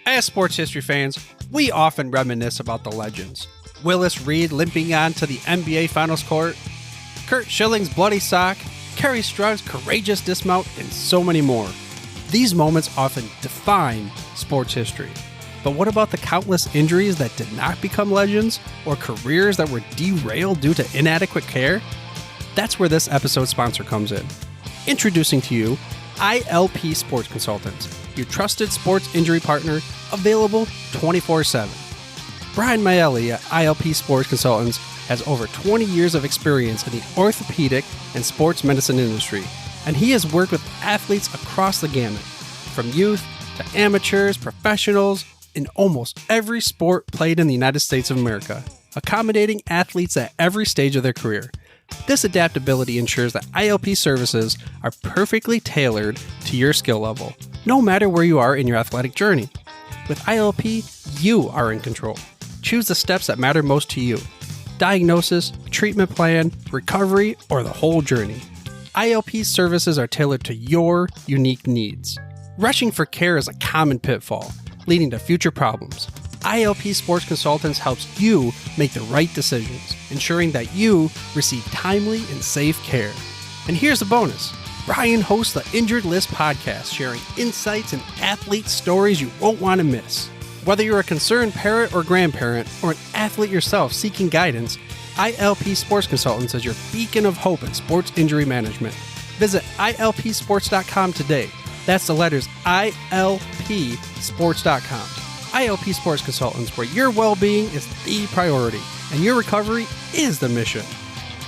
As sports history fans, we often reminisce about the legends. Willis Reed limping onto the NBA Finals court, Kurt Schilling's bloody sock, Kerry Strug's courageous dismount, and so many more. These moments often define sports history. But what about the countless injuries that did not become legends, or careers that were derailed due to inadequate care? That's where this episode's sponsor comes in. Introducing to you, ILP Sports Consultants, your trusted sports injury partner, available 24/7. Brian Maelli at ILP Sports Consultants has over 20 years of experience in the orthopedic and sports medicine industry, and he has worked with athletes across the gamut, from youth to amateurs, professionals, in almost every sport played in the United States of America, accommodating athletes at every stage of their career. This adaptability ensures that ILP services are perfectly tailored to your skill level, no matter where you are in your athletic journey. With ILP, you are in control. Choose the steps that matter most to you. Diagnosis, treatment plan, recovery, or the whole journey. ILP services are tailored to your unique needs. Rushing for care is a common pitfall, leading to future problems. ILP Sports Consultants helps you make the right decisions, ensuring that you receive timely and safe care. And here's a bonus. Brian hosts the Injured List podcast, sharing insights and athlete stories you won't want to miss. Whether you're a concerned parent or grandparent, or an athlete yourself seeking guidance, ILP Sports Consultants is your beacon of hope in sports injury management. Visit ilpsports.com today. That's the letters ilpsports.com. ILP Sports Consultants, where your well-being is the priority and your recovery is the mission.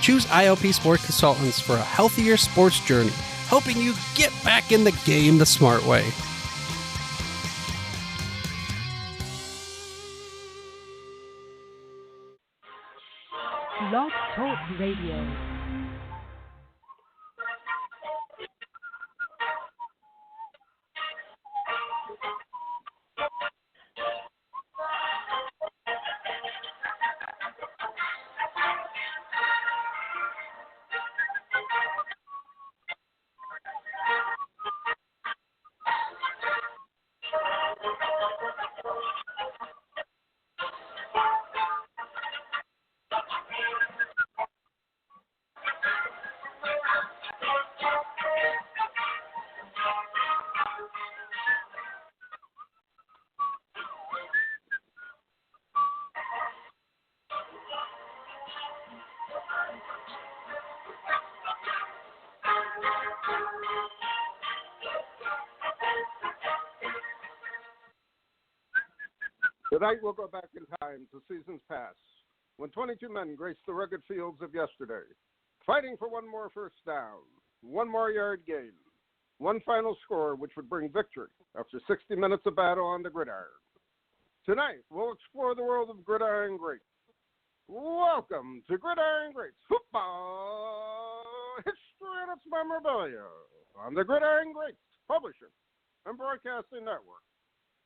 Choose ILP Sports Consultants for a healthier sports journey, helping you get back in the game the smart way. Blog Talk Radio. Tonight we'll go back in time to seasons past, when 22 men graced the rugged fields of yesterday, fighting for one more first down, one more yard gain, one final score which would bring victory after 60 minutes of battle on the gridiron. Tonight we'll explore the world of Gridiron Greats. Welcome to Gridiron Greats Football History and its Memorabilia on the Gridiron Greats Publisher and Broadcasting Network,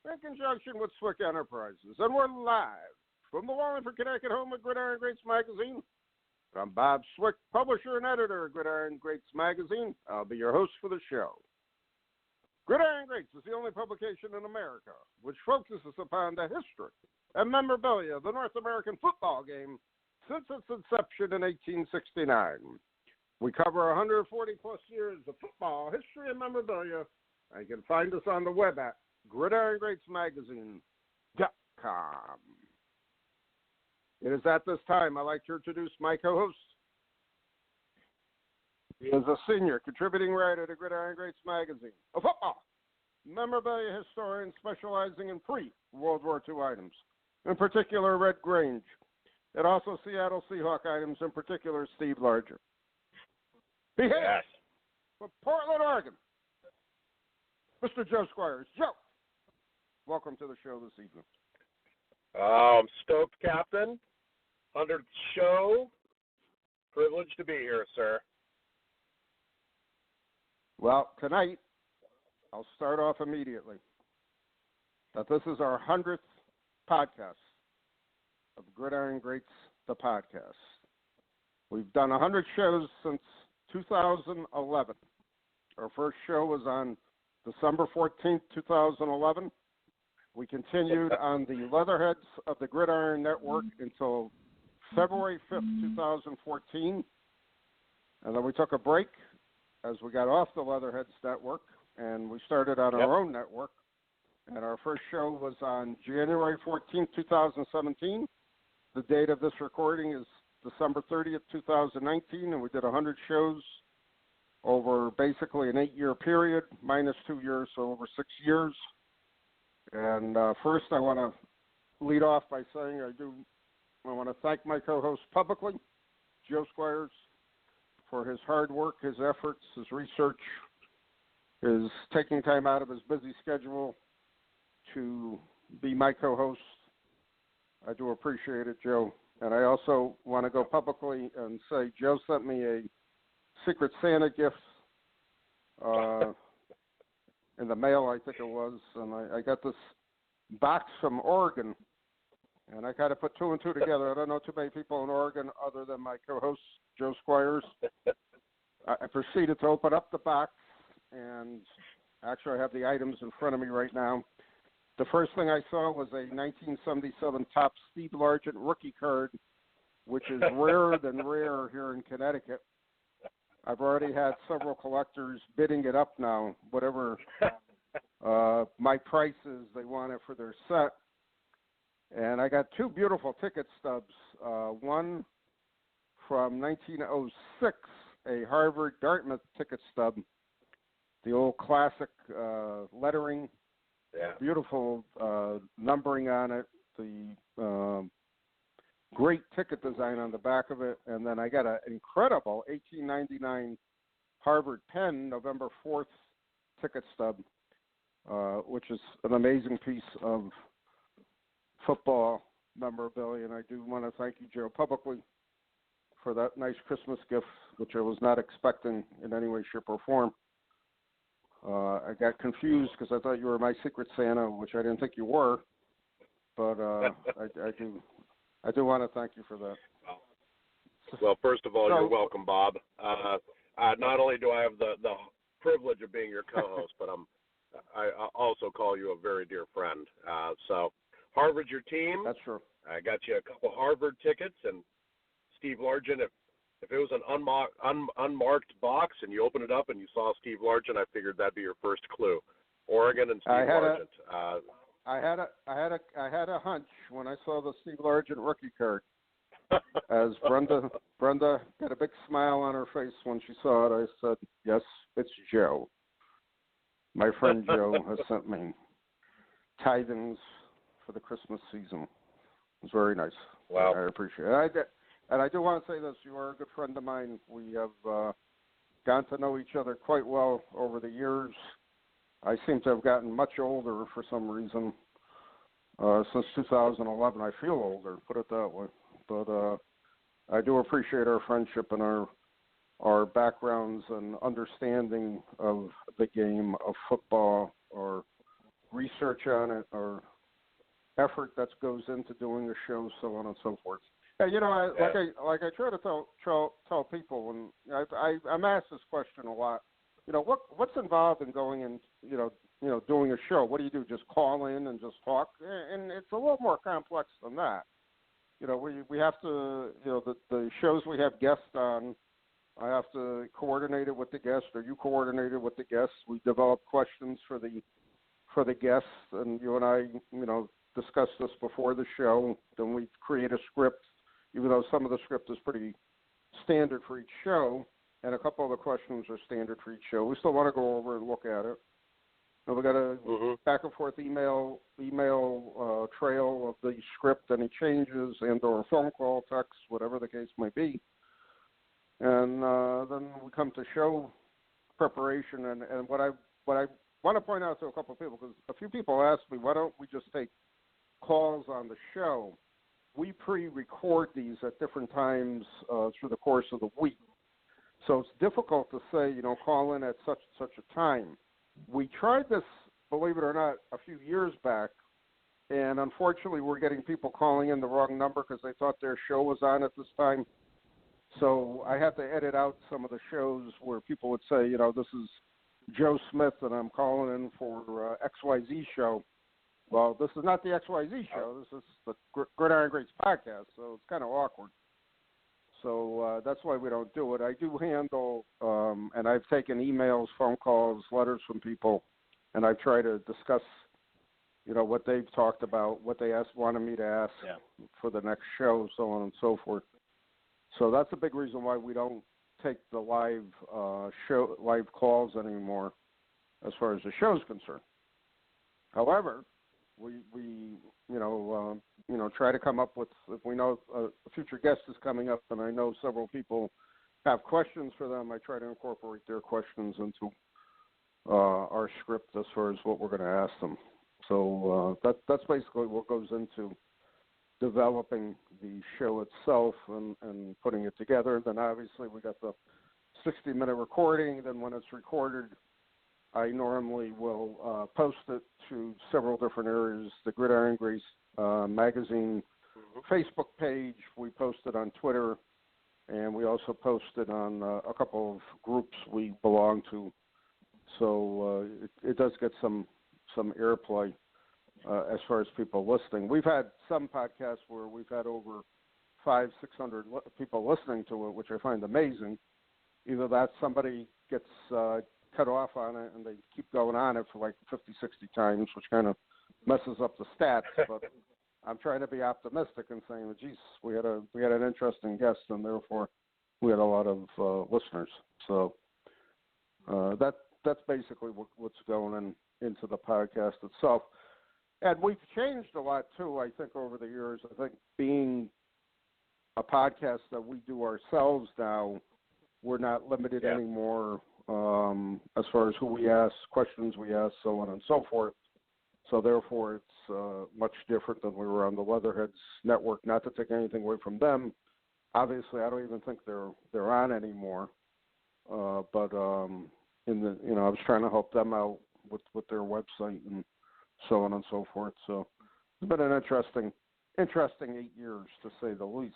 in conjunction with Swick Enterprises. And we're live from the Wallingford, Connecticut home of Gridiron Greats Magazine. I'm Bob Swick, publisher and editor of Gridiron Greats Magazine. I'll be your host for the show. Gridiron Greats is the only publication in America which focuses upon the history and memorabilia of the North American football game since its inception in 1869. We cover 140-plus years of football history and memorabilia, and you can find us on the web at GridironGreatsMagazine.com. It is at this time I'd like to introduce my co-host. He is a senior contributing writer to Gridiron Greats Magazine, a football memorabilia historian specializing in pre-World War II items, in particular Red Grange, and also Seattle Seahawk items, in particular Steve Larger. He hails from Portland, Oregon, Mr. Joe Squires. Joe, welcome to the show this evening. I'm stoked, Captain. 100th show. Privileged to be here, sir. Well, tonight, I'll start off immediately. That this is our 100th podcast of Gridiron Greats, the podcast. We've done 100 shows since 2011. Our first show was on December 14th, 2011. We continued on the Leatherheads of the Gridiron Network until February 5th, 2014. And then we took a break as we got off the Leatherheads Network, and we started on our own network. And our first show was on January 14th, 2017. The date of this recording is December 30th, 2019, and we did 100 shows over basically an 8-year period, minus 2 years, so over 6 years. And first, I want to lead off by saying I want to thank my co-host publicly, Joe Squires, for his hard work, his efforts, his research, his taking time out of his busy schedule to be my co-host. I do appreciate it, Joe. And I also want to go publicly and say Joe sent me a Secret Santa gift in the mail, I think it was, and I got this box from Oregon, and I kind of put two and two together. I don't know too many people in Oregon other than my co-host, Joe Squires. I proceeded to open up the box, and actually I have the items in front of me right now. The first thing I saw was a 1977 Topps Steve Largent rookie card, which is rarer than rare here in Connecticut. I've already had several collectors bidding it up now, whatever my price is they want it for their set. And I got two beautiful ticket stubs. One from 1906, a Harvard Dartmouth ticket stub, the old classic lettering, beautiful numbering on it, the great ticket design on the back of it. And then I got an incredible 1899 Harvard Penn November 4th ticket stub, which is an amazing piece of football memorabilia. And I do want to thank you, Joe, publicly for that nice Christmas gift, which I was not expecting in any way, shape, or form. I got confused because I thought you were my Secret Santa, which I didn't think you were. But I do want to thank you for that. Well, first of all, you're welcome, Bob. Not only do I have the privilege of being your co-host, but I also call you a very dear friend. So Harvard's your team. That's true. I got you a couple Harvard tickets, and Steve Largent, if it was an unmarked box and you open it up and you saw Steve Largent, I figured that'd be your first clue. Oregon and Steve Largent. I had a hunch when I saw the Steve Largent rookie card. As Brenda got a big smile on her face when she saw it, I said, "Yes, it's Joe. My friend Joe has sent me tidings for the Christmas season." It was very nice. Wow. I appreciate it. And I do want to say this. You are a good friend of mine. We have gotten to know each other quite well over the years. I seem to have gotten much older for some reason since 2011. I feel older, put it that way. But I do appreciate our friendship and our backgrounds and understanding of the game of football, or research on it, or effort that goes into doing the show, so on and so forth. Yeah, you know, I try to tell people, and I'm asked this question a lot. You know, what's involved in going and doing a show? What do you do? Just call in and just talk? And it's a little more complex than that. You know, we have to, the shows we have guests on, I have to coordinate it with the guest, or you coordinate it with the guests. We develop questions for the guests, and you and I, discuss this before the show. Then we create a script, even though some of the script is pretty standard for each show, and a couple of the questions are standard for each show. We still want to go over and look at it. And we got a back and forth email trail of the script, any changes, and/or phone call, text, whatever the case may be. And then we come to show preparation. And what I want to point out to a couple of people, because a few people asked me, why don't we just take calls on the show? We pre-record these at different times through the course of the week. So it's difficult to say, call in at such a time. We tried this, believe it or not, a few years back, and unfortunately we're getting people calling in the wrong number because they thought their show was on at this time. So I had to edit out some of the shows where people would say, this is Joe Smith and I'm calling in for XYZ show. Well, this is not the XYZ show. This is the Gridiron Greats podcast, so it's kind of awkward. So that's why we don't do it. I do handle, and I've taken emails, phone calls, letters from people, and I try to discuss, what they've talked about, what they wanted me to ask for the next show, so on and so forth. So that's a big reason why we don't take the live calls anymore, as far as the show's concerned. However, we try to come up with, if we know a future guest is coming up, and I know several people have questions for them, I try to incorporate their questions into our script as far as what we're going to ask them. So that's basically what goes into developing the show itself and putting it together. And then obviously we got the 60-minute recording. Then when it's recorded, I normally will post it to several different areas. The Gridiron Greats magazine Facebook page. We post it on Twitter, and we also post it on a couple of groups we belong to. So it does get some airplay as far as people listening. We've had some podcasts where we've had over 500-600 people listening to it, which I find amazing. Either that somebody gets cut off on it and they keep going on it for like 50, 60 times, which kind of messes up the stats. But I'm trying to be optimistic and saying, geez, we had an interesting guest, and therefore we had a lot of listeners. So that's basically what's going into the podcast itself. And we've changed a lot too, I think, over the years. I think being a podcast that we do ourselves now, we're not limited anymore as far as who we ask, questions we ask, so on and so forth. So therefore, it's much different than we were on the Leatherheads Network. Not to take anything away from them. Obviously, I don't even think they're on anymore. But I was trying to help them out with their website and so on and so forth. So it's been an interesting 8 years, to say the least.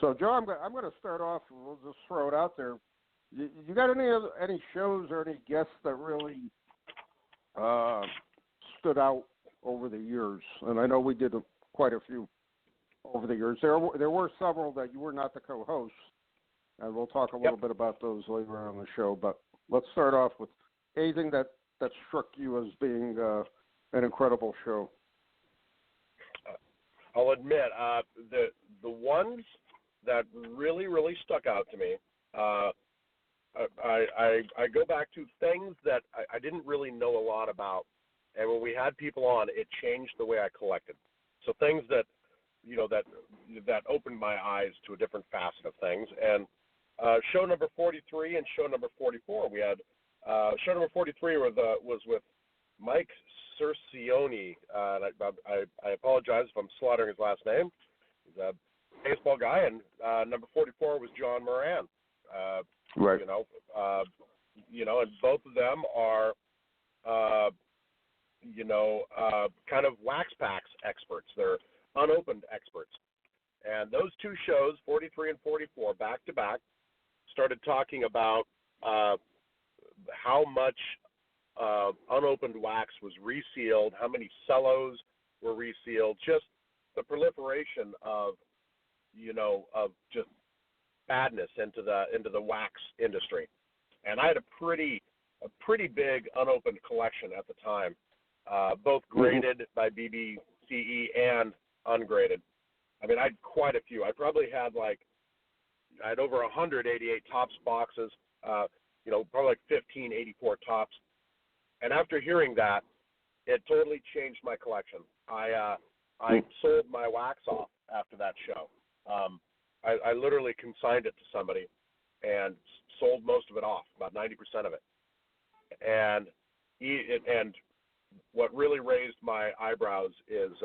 So, Joe, I'm going to start off. We'll just throw it out there. You got any shows or any guests that really stood out over the years? And I know we did quite a few over the years. There were several that you were not the co-host, and we'll talk a little bit about those later on the show. But let's start off with anything that struck you as being an incredible show. I'll admit, the ones that really, really stuck out to me, I go back to things that I didn't really know a lot about, and when we had people on, it changed the way I collected. So things that opened my eyes to a different facet of things. And show number 43 and show number 44, we had show number 43 was with Mike Cercioni. I apologize if I'm slaughtering his last name. He's a baseball guy, and number 44 was John Moran. Right. And both of them are, kind of wax packs experts. They're unopened experts. And those two shows, 43 and 44, back to back, started talking about how much unopened wax was resealed, how many cellos were resealed, just the proliferation of just badness into the wax industry. And I had a pretty big unopened collection at the time, both graded by BBCE and ungraded. I mean, I had quite a few. I probably had over 188 Topps boxes, probably like 1584 Topps. And after hearing that, it totally changed my collection. I sold my wax off after that show. I literally consigned it to somebody and sold most of it off, about 90% of it. And what really raised my eyebrows is,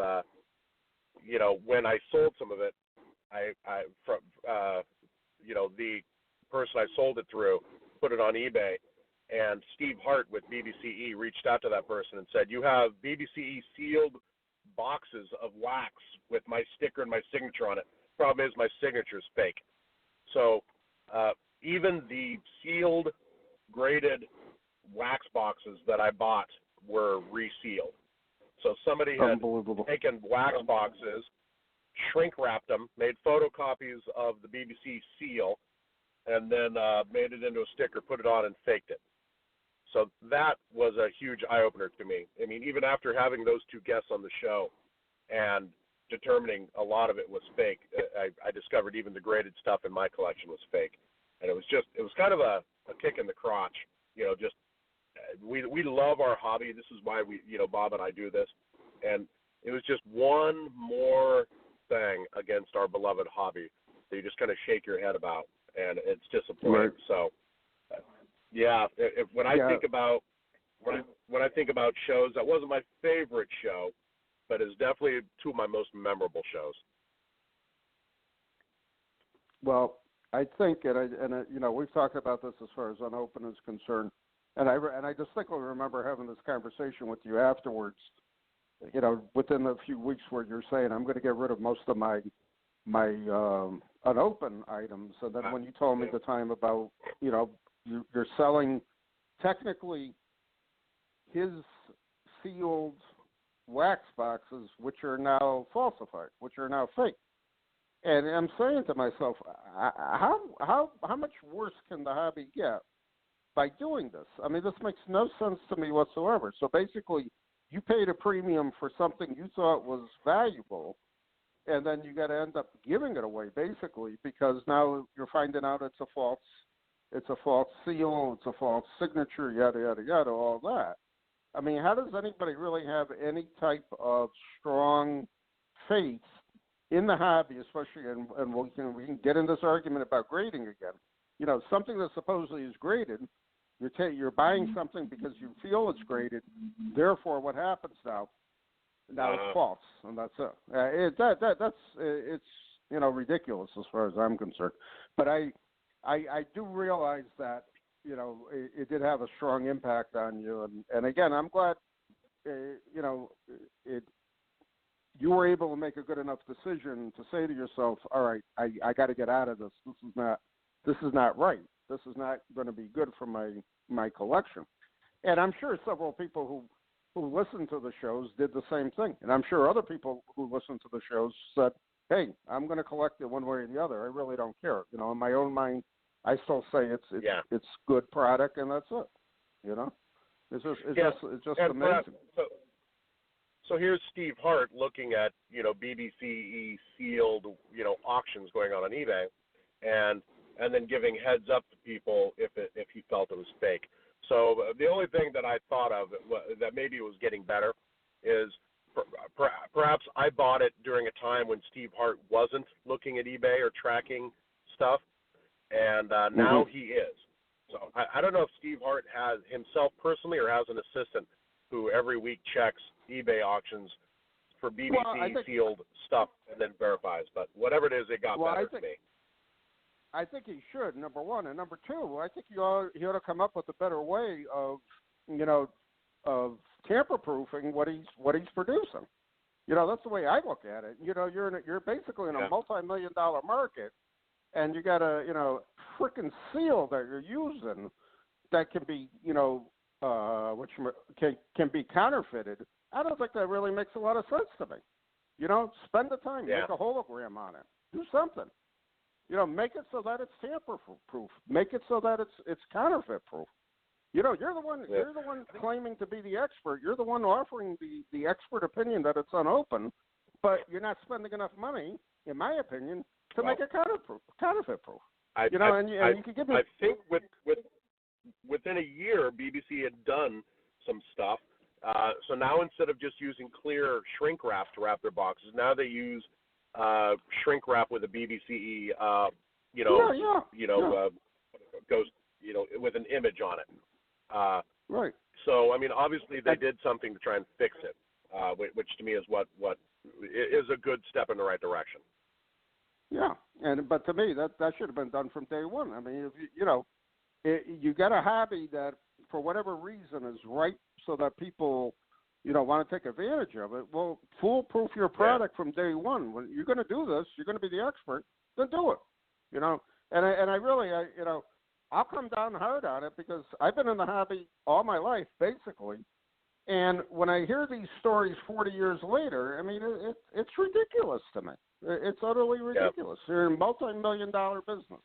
when I sold some of it, the person I sold it through put it on eBay, and Steve Hart with BBCE reached out to that person and said, "You have BBCE sealed boxes of wax with my sticker and my signature on it. Problem is, my signature's fake." So even the sealed, graded wax boxes that I bought were resealed. So somebody had taken wax boxes, shrink wrapped them, made photocopies of the BBC seal, and then made it into a sticker, put it on, and faked it. So that was a huge eye-opener to me. I mean, even after having those two guests on the show and determining a lot of it was fake, I discovered even the graded stuff in my collection was fake. And it was kind of a kick in the crotch. Just we love our hobby. This is why Bob and I do this. And it was just one more thing against our beloved hobby that you just kind of shake your head about, and it's disappointing. Right. So, when I think about shows, that wasn't my favorite show, but it's definitely two of my most memorable shows. Well, I think, we've talked about this as far as Unopened is concerned, and I distinctly remember having this conversation with you afterwards. Within a few weeks, where you're saying I'm going to get rid of most of my unopened items, and then when you told me the time about you're selling technically his sealed wax boxes, which are now falsified, which are now fake. And I'm saying to myself, how much worse can the hobby get by doing this? I mean, this makes no sense to me whatsoever. So basically, you paid a premium for something you thought was valuable, and then you got to end up giving it away, basically, because now you're finding out it's a false seal, it's a false signature, yada, yada, yada, all that. I mean, how does anybody really have any type of strong faith in the hobby, especially, and we can get in this argument about grading again. Something that supposedly is graded, you're buying something because you feel it's graded. Therefore, what happens now? Now it's false, and that's it. It's ridiculous as far as I'm concerned. But I do realize that it did have a strong impact on you, and again, I'm glad you were able to make a good enough decision to say to yourself, all right, I got to get out of this. This is not right. This is not going to be good for my collection. And I'm sure several people who listened to the shows did the same thing. And I'm sure other people who listened to the shows said, hey, I'm going to collect it one way or the other. I really don't care. In my own mind, I still say it's good product, and that's it. It's just amazing. So here's Steve Hart looking at BBC sealed auctions going on eBay, and then giving heads up to people if he felt it was fake. So the only thing that I thought of that maybe it was getting better is perhaps I bought it during a time when Steve Hart wasn't looking at eBay or tracking stuff, and now he is. So I don't know if Steve Hart has himself personally or has an assistant who every week checks eBay auctions for BBC sealed stuff and then verifies. But whatever it is, it got better to me. I think he should, number one. And number two, I think he ought to come up with a better way of tamper-proofing what he's producing. That's the way I look at it. You're basically in a multi-million-dollar market, and you got a freaking seal that you're using that can be which can be counterfeited. I don't think that really makes a lot of sense to me. Spend the time, make a hologram on it, do something. Make it so that it's tamper-proof. Make it so that it's counterfeit-proof. You're the one. Yeah. You're the one claiming to be the expert. You're the one offering the expert opinion that it's unopened, but you're not spending enough money, in my opinion, to make it counterfeit-proof. I think within a year, BBC had done some stuff. So now instead of just using clear shrink wrap to wrap their boxes, now they use shrink wrap with a BBC, goes, with an image on it. Right. So, I mean, obviously they did something to try and fix it, which to me is what is a good step in the right direction. Yeah, but to me that should have been done from day one. I mean, if you got a hobby that for whatever reason is ripe so that people want to take advantage of it. Well, foolproof your product from day one. When you're going to do this, you're going to be the expert. Then do it. And I really I'll come down hard on it because I've been in the hobby all my life basically, And when I hear these stories 40 years later, I mean, it's ridiculous to me. It's utterly ridiculous. You're a multi-million-dollar business.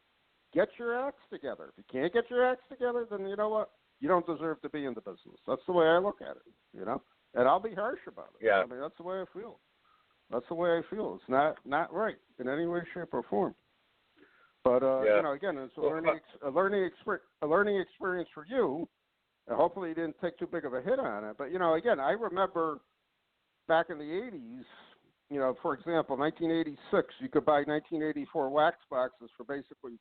Get your acts together. If you can't get your acts together, then you know what? You don't deserve to be in the business. That's the way I look at it, you know? And I'll be harsh about it. Yeah. I mean, that's the way I feel. That's the way I feel. It's not right in any way, shape, or form. But, you know, again, it's a learning experience for you. And hopefully you didn't take too big of a hit on it. But, you know, again, I remember back in the 80s, you know, for example, 1986, you could buy 1984 wax boxes for basically,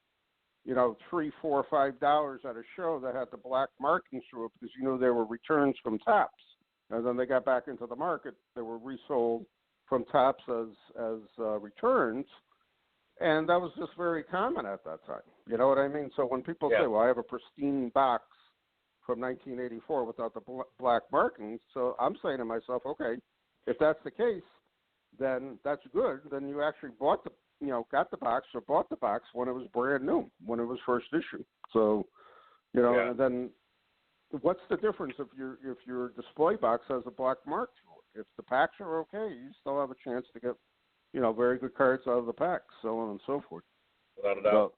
you know, $3, $4, $5 at a show that had the black markings through it because, you know, they were returns from Tops. And then they got back into the market. They were resold from Tops as returns. And that was just very common at that time. You know what I mean? So when people say, well, I have a pristine box from 1984 without the black markings, so I'm saying to myself, okay, if that's the case, then that's good. Then you actually got the box or bought the box when it was brand new, when it was first issue. So, you know, and then what's the difference if your display box has a black mark through it? If the packs are okay, you still have a chance to get, you know, very good cards out of the pack, so on and so forth. Without a doubt.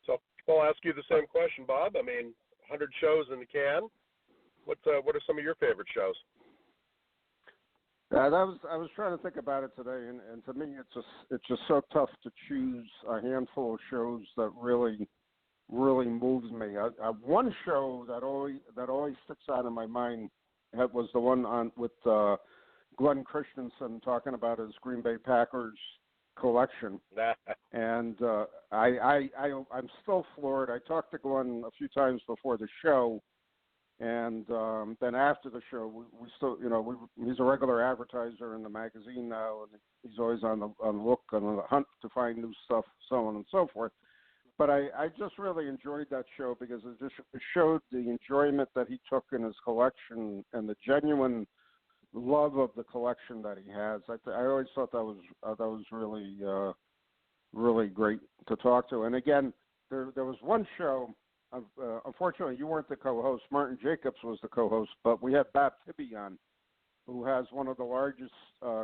So I'll ask you the same question, Bob. I mean, 100 shows in the can. What are some of your favorite shows? I was trying to think about it today, and to me, it's just so tough to choose a handful of shows that really moves me. One show that always sticks out in my mind was the one with Glenn Christensen talking about his Green Bay Packers collection, and I'm still floored. I talked to Glenn a few times before the show, and then after the show, we still, you know, he's a regular advertiser in the magazine now, and he's always on the hunt to find new stuff, so on and so forth. But I just really enjoyed that show because it showed the enjoyment that he took in his collection and the genuine love of the collection that he has. I always thought that was really great to talk to. And again, there was one show. Unfortunately, you weren't the co-host. Martin Jacobs was the co-host, but we had Bob Tibby on, who has one of the largest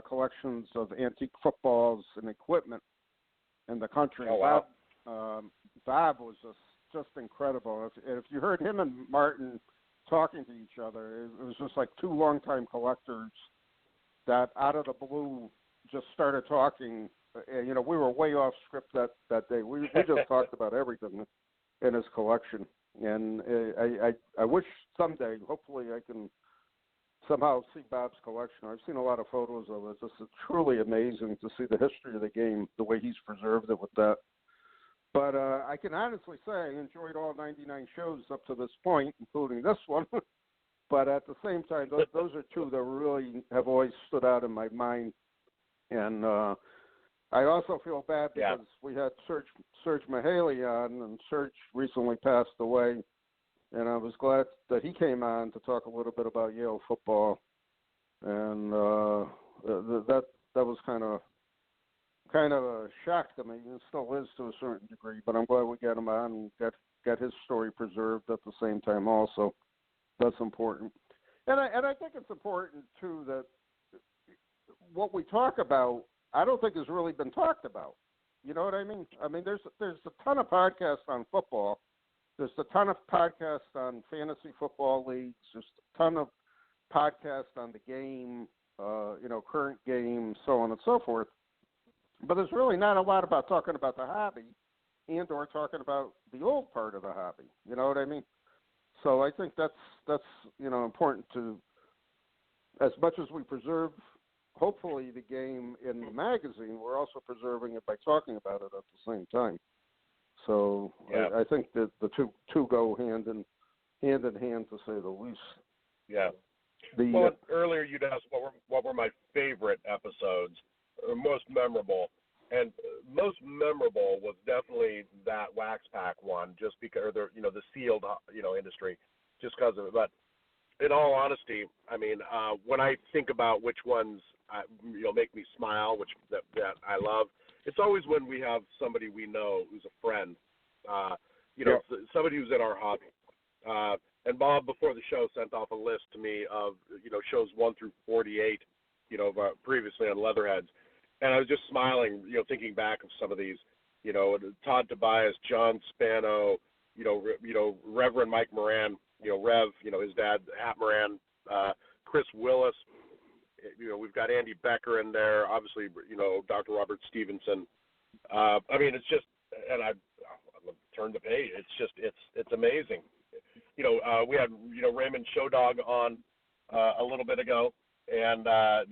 collections of antique footballs and equipment in the country. Oh, wow. Bob was just incredible. If you heard him and Martin talking to each other, it was just like two longtime collectors that out of the blue just started talking. You know, we were way off script that day. We just talked about everything in his collection. And I wish someday, hopefully I can somehow see Bob's collection. I've seen a lot of photos of it. It's truly amazing to see the history of the game, the way he's preserved it with that. But I can honestly say I enjoyed all 99 shows up to this point, including this one. But at the same time, those are two that really have always stood out in my mind. And I also feel bad because we had Serge Mahaley on, and Serge recently passed away. And I was glad that he came on to talk a little bit about Yale football. And that was kind of a shock to me. It still is to a certain degree, but I'm glad we got him on and got his story preserved at the same time also. That's important. And I think it's important, too, that what we talk about, I don't think has really been talked about. You know what I mean? I mean, there's a ton of podcasts on football. There's a ton of podcasts on fantasy football leagues. There's a ton of podcasts on the game, current game, so on and so forth. But there's really not a lot about talking about the hobby and or talking about the old part of the hobby. You know what I mean? So I think that's important to, as much as we preserve, hopefully, the game in the magazine, we're also preserving it by talking about it at the same time. So I think that the two go hand in hand, to say the least. Yeah. Earlier you'd asked what were my favorite episodes, or most memorable, and most memorable was definitely that wax pack one, just because the sealed industry, just because of it. But in all honesty, I mean, when I think about which ones make me smile, which that I love, it's always when we have somebody we know who's a friend, somebody who's in our hobby. And Bob, before the show, sent off a list to me of, shows 1 through 48, previously on Leatherheads. And I was just smiling, thinking back of some of these, Todd Tobias, John Spano, Reverend Mike Moran, Rev, his dad, Hat Moran, Chris Willis. We've got Andy Becker in there, obviously, Dr. Robert Stevenson. It's just, and I turned the page. It's amazing. We had, Raymond Showdog on a little bit ago, and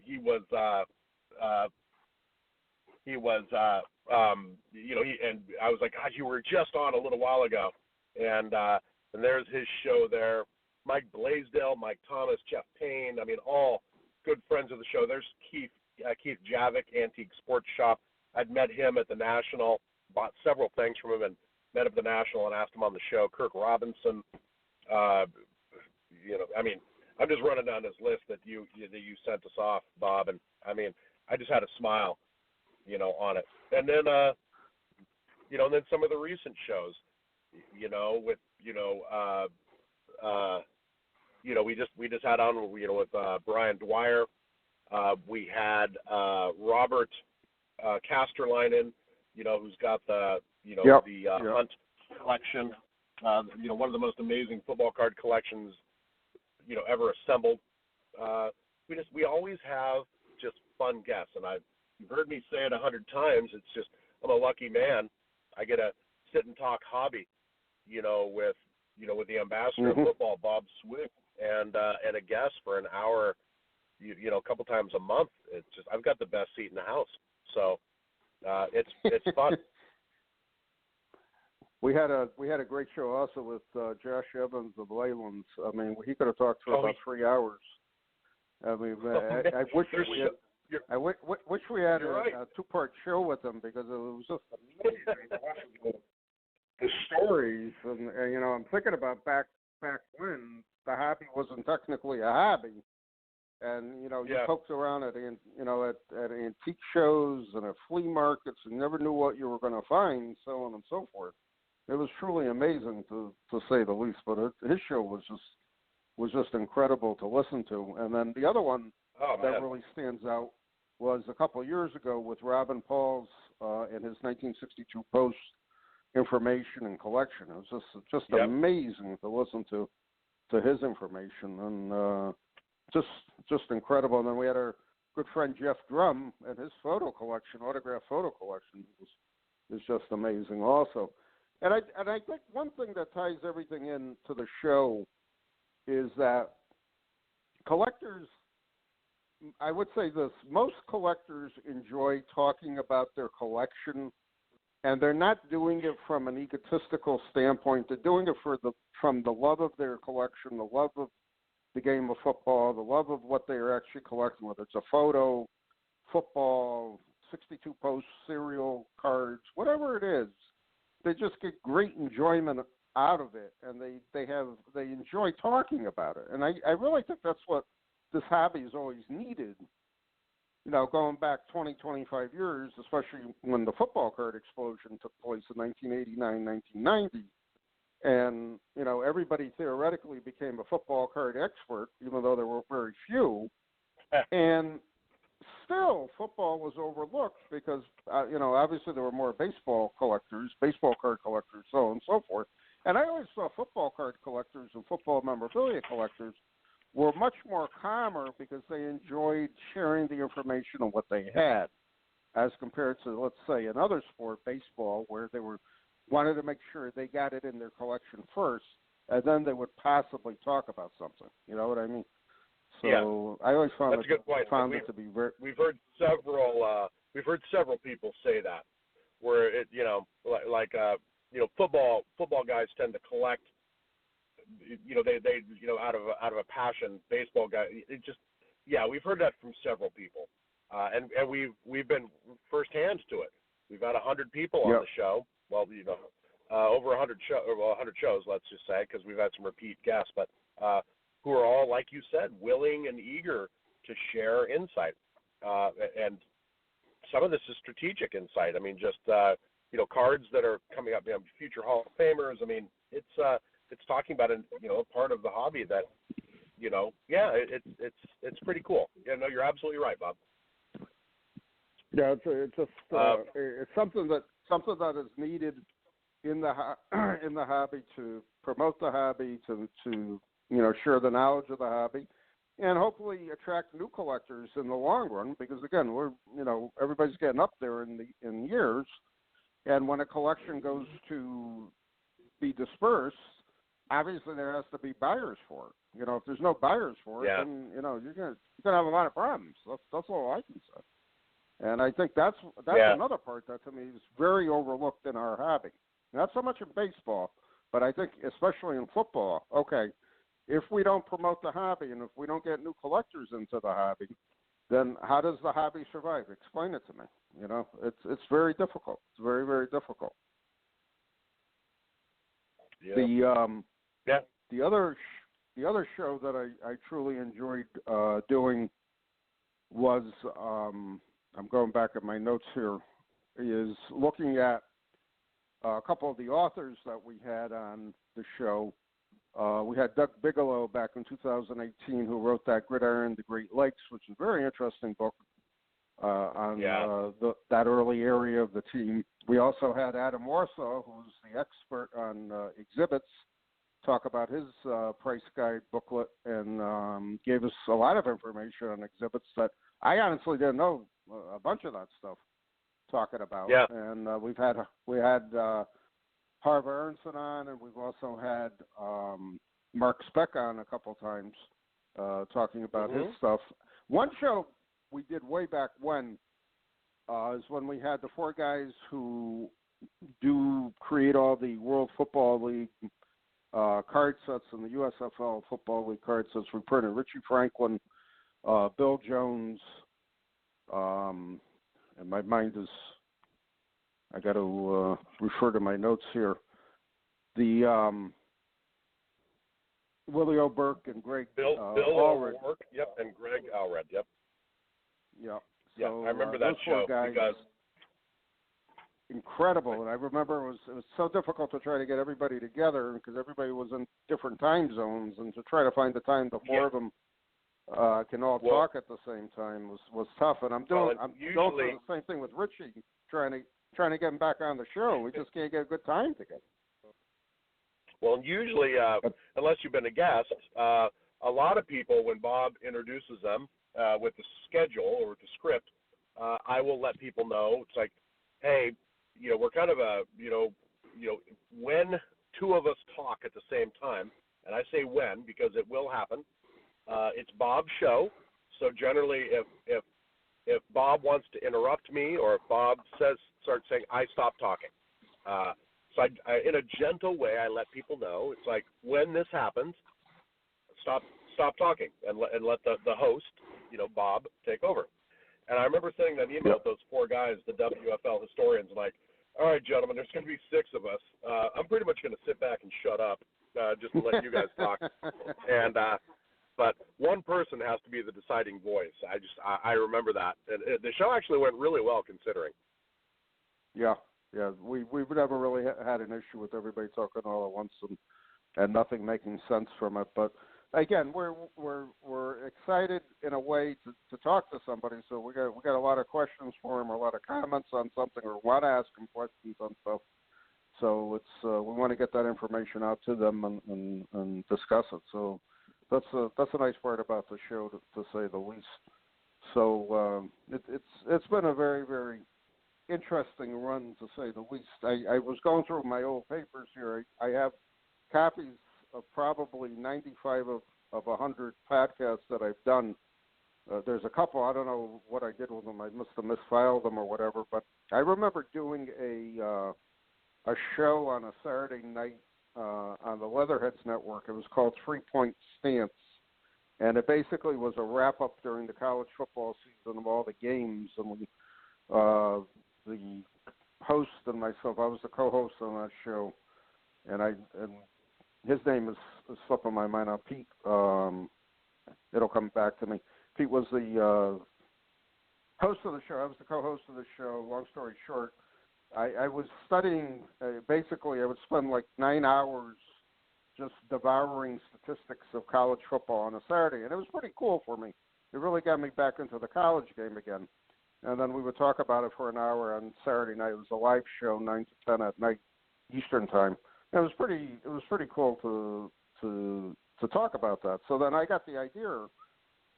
he was, and I was like, God, you were just on a little while ago, and there's his show there. Mike Blaisdell, Mike Thomas, Jeff Payne. All good friends of the show. There's Keith Javik, Antique Sports Shop. I'd met him at the National, bought several things from him, and met him at the National and asked him on the show. Kirk Robinson. I'm just running down this list that you sent us off, Bob, and I just had a smile, on it. And then, and then some of the recent shows, with, we just had on, with Brian Dwyer. We had Robert Casterline, who's got the, Hunt collection. One of the most amazing football card collections, ever assembled. We always have just fun guests, and you've heard me say it 100 times. It's just, I'm a lucky man. I get to sit and talk hobby, with the ambassador of football, Bob Swick, and a guest for an hour, a couple times a month. It's just, I've got the best seat in the house, so it's fun. We had a great show also with Josh Evans of Leyland's. He could have talked for about 3 hours. I wish we had a 2-part show with him, because it was just amazing. The stories, and I'm thinking about back when the hobby wasn't technically a hobby, and you poked around at antique shows and at flea markets and never knew what you were going to find, so on and so forth. It was truly amazing, to say the least. But his show was just incredible to listen to. And then the other one that really stands out was a couple of years ago with Robin Pauls and his 1962 Post information and collection. It was just amazing to listen to his information, and just incredible. And then we had our good friend Jeff Drum and his autographed photo collection is just amazing also. And I think one thing that ties everything into the show is that collectors, I would say this, most collectors enjoy talking about their collection, and they're not doing it from an egotistical standpoint. They're doing it from the love of their collection, the love of the game of football, the love of what they're actually collecting, whether it's a photo, football, 62 Post, serial cards, whatever it is. They just get great enjoyment out of it, and they enjoy talking about it. And I really think that's what this hobby has always needed. Going back 20, 25 years, especially when the football card explosion took place in 1989, 1990, and everybody theoretically became a football card expert, even though there were very few. And still, football was overlooked because, obviously there were more baseball card collectors, so on and so forth. And I always saw football card collectors and football memorabilia collectors were much more calmer because they enjoyed sharing the information on what they had, as compared to, let's say, another sport, baseball, where they wanted to make sure they got it in their collection first, and then they would possibly talk about something. You know what I mean? So I always found that's a good point. It to be very. We've heard several people say that, where it football guys tend to collect. They out of a passion. Baseball guy, we've heard that from several people, and we've been firsthand to it. We've had 100 people on the show. Well, over 100 shows, let's just say, because we've had some repeat guests, but. Who are all, like you said, willing and eager to share insight. And some of this is strategic insight. Just, cards that are coming up, future Hall of Famers. It's it's talking about a part of the hobby that, it's pretty cool. Yeah, no, you're absolutely right, Bob. Yeah, it's something that is needed in the hobby to promote the hobby, to share the knowledge of the hobby, and hopefully attract new collectors in the long run. Because again, everybody's getting up there in years, and when a collection goes to be dispersed, obviously there has to be buyers for it. If there's no buyers for it, then you're gonna have a lot of problems. That's all I can say. And I think that's another part that to me is very overlooked in our hobby. Not so much in baseball, but I think especially in football. Okay, if we don't promote the hobby and if we don't get new collectors into the hobby, then how does the hobby survive? Explain it to me. It's very difficult. It's very, very difficult. Yeah. The other show that I truly enjoyed doing was I'm going back at my notes here, is looking at a couple of the authors that we had on the show. We had Doug Bigelow back in 2018 who wrote that Gridiron Greats, which is a very interesting book on that early area of the team. We also had Adam Warsaw, who's the expert on exhibits, talk about his price guide booklet and gave us a lot of information on exhibits that I honestly didn't know a bunch of that stuff talking about. Yeah. And we had Harv Aronson on, and we've also had Mark Speck on a couple times talking about his stuff. One show we did way back when is when we had the four guys who do create all the World Football League card sets and the USFL Football League card sets. We printed Richie Franklin, Bill Jones, and my mind is, I got to refer to my notes here. The Willie O'Burke and Greg Bill Allred. O'Burke, yep, and Greg Allred, yep. Yeah. Yeah, so, I remember that show because incredible, and I remember it was so difficult to try to get everybody together because everybody was in different time zones, and to try to find the time the four of them can all talk at the same time was tough. And I'm going through the same thing with Richie, trying to get him back on the show. We just can't get a good time together. Well, usually, unless you've been a guest, a lot of people, when Bob introduces them with the schedule or the script, I will let people know. It's like, hey, we're kind of when two of us talk at the same time, and I say when because it will happen. It's Bob's show, so generally, if Bob wants to interrupt me or if Bob starts saying, I stop talking. So I, in a gentle way, I let people know. It's like, when this happens, stop talking and let the host, Bob, take over. And I remember sending that email to those four guys, the WFL historians, like, all right, gentlemen, there's going to be six of us. I'm pretty much going to sit back and shut up just to let you guys talk. And but one person has to be the deciding voice. I remember that. And the show actually went really well considering. Yeah. We've never really had an issue with everybody talking all at once and nothing making sense from it. But again, we're excited in a way to talk to somebody. So we got a lot of questions for them, or a lot of comments on something, or want to ask them questions on stuff. So it's we want to get that information out to them and discuss it. So that's a nice part about the show, to say the least. So it's been a very, very interesting run, to say the least. I was going through my old papers here. I have copies of probably 95 of 100 podcasts that I've done. There's a couple, I don't know what I did with them. I must have misfiled them or whatever, but I remember doing a show on a Saturday night on the Leatherheads Network. It was called 3 Point Stance, and it basically was a wrap-up during the college football season of all the games. And we, the host and myself, I was the co-host on that show, and his name is slipping my mind now, Pete. It'll come back to me. Pete was the host of the show. I was the co-host of the show. Long story short, I was studying. Basically, I would spend like 9 hours just devouring statistics of college football on a Saturday, and it was pretty cool for me. It really got me back into the college game again. And then we would talk about it for an hour on Saturday night. It was a live show, 9 to 10 at night Eastern time. And it was pretty cool to talk about that. So then I got the idea.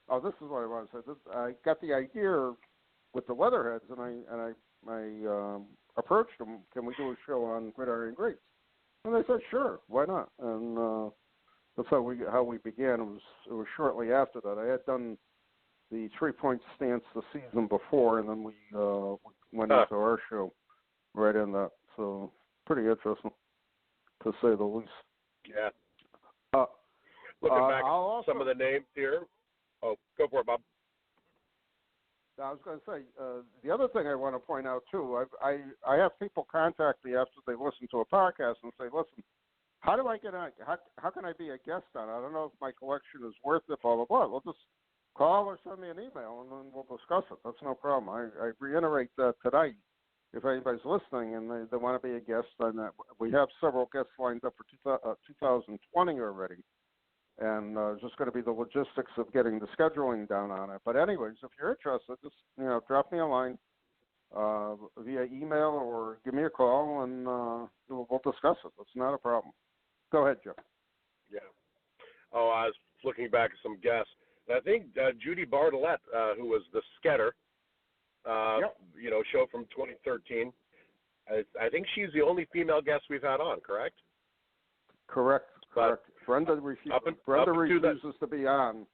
Oh, this is what I want to say. I got the idea with the Leatherheads, and I approached them. Can we do a show on Gridiron Greats? And they said, sure, why not? And that's how we began. It was shortly after that. I had done the 3-point stance the season before, and then we went into our show right in that. So pretty interesting, to say the least. Yeah. Looking back at some of the names here. Oh, go for it, Bob. I was going to say, the other thing I want to point out, too, I have people contact me after they listen to a podcast and say, listen, how do I get on? How can I be a guest on it? I don't know if my collection is worth it, blah, blah, blah. Well, just call or send me an email, and then we'll discuss it. That's no problem. I reiterate that tonight. If anybody's listening and they want to be a guest, then we have several guests lined up for 2020 already. And it's just going to be the logistics of getting the scheduling down on it. But anyways, if you're interested, just drop me a line via email or give me a call, and we'll discuss it. It's not a problem. Go ahead, Joe. Yeah. Oh, I was looking back at some guests. I think Judy Bartlett, who was the Skedder, show from 2013. I think she's the only female guest we've had on. Correct. Correct. Brenda refuses to be on,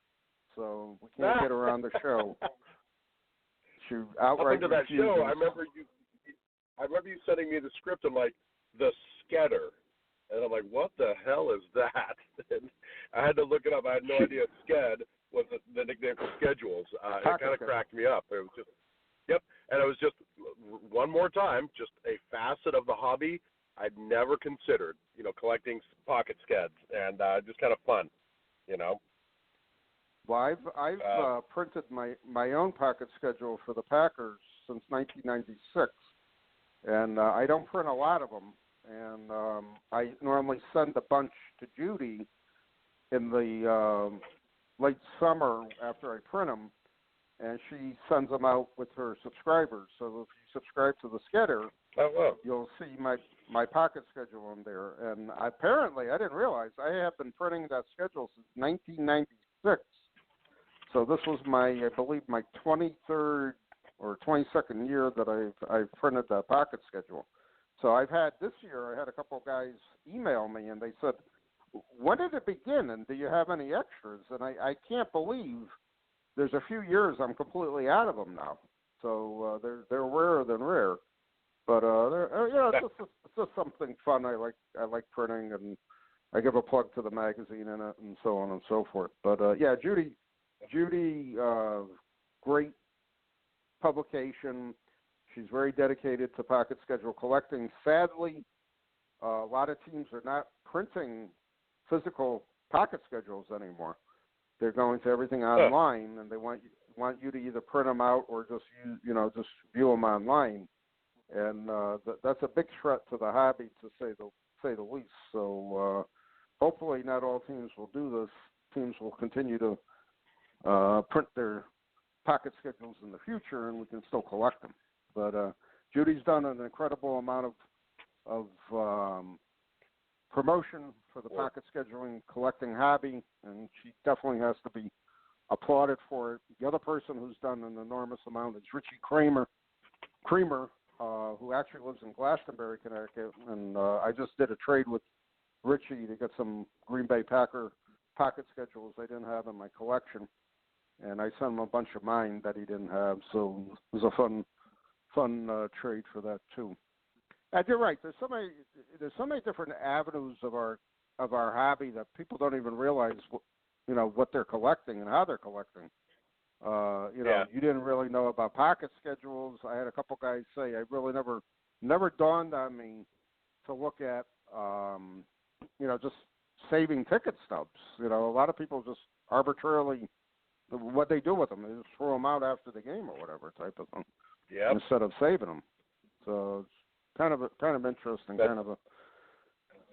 so we can't get her on the show. She outright up into that refuses. show. I remember you sending me the script. I'm like, the Skedder, and I'm like, what the hell is that? And I had to look it up. I had no idea Sked was the nickname for schedules. It kind of cracked me up. It was just, and it was just one more time, just a facet of the hobby I'd never considered, collecting pocket skeds, and just kind of fun, Well, I've printed my own pocket schedule for the Packers since 1996, and I don't print a lot of them, and I normally send a bunch to Judy in the late summer after I print them, and she sends them out with her subscribers. So if you subscribe to the Skedder, you'll see my pocket schedule in there. And apparently, I didn't realize, I have been printing that schedule since 1996. So this was I believe my 23rd or 22nd year that I've printed that pocket schedule. So this year, I had a couple of guys email me, and they said, when did it begin, and do you have any extras? And I can't believe there's a few years I'm completely out of them now. So they're rarer than rare. But it's just something fun. I like printing, and I give a plug to the magazine in it, and so on and so forth. But Judy, great publication. She's very dedicated to pocket schedule collecting. Sadly, a lot of teams are not printing physical pocket schedules anymore. They're going to everything online, and they want you to either print them out or just view them online. And that's a big threat to the hobby, to say the least. So hopefully, not all teams will do this. Teams will continue to print their pocket schedules in the future, and we can still collect them. But Judy's done an incredible amount of promotion for the pocket scheduling collecting hobby, and she definitely has to be applauded for it. The other person who's done an enormous amount is Richie Creamer, who actually lives in Glastonbury, Connecticut, and I just did a trade with Richie to get some Green Bay Packer pocket schedules I didn't have in my collection, and I sent him a bunch of mine that he didn't have, so it was a fun trade for that too. And you're right. There's so many different avenues of our hobby that people don't even realize, what they're collecting and how they're collecting. You didn't really know about pocket schedules. I had a couple guys say I really never dawned on me to look at, just saving ticket stubs. A lot of people just arbitrarily, what they do with them, they just throw them out after the game or whatever type of thing, instead of saving them. So it's kind of interesting, kind of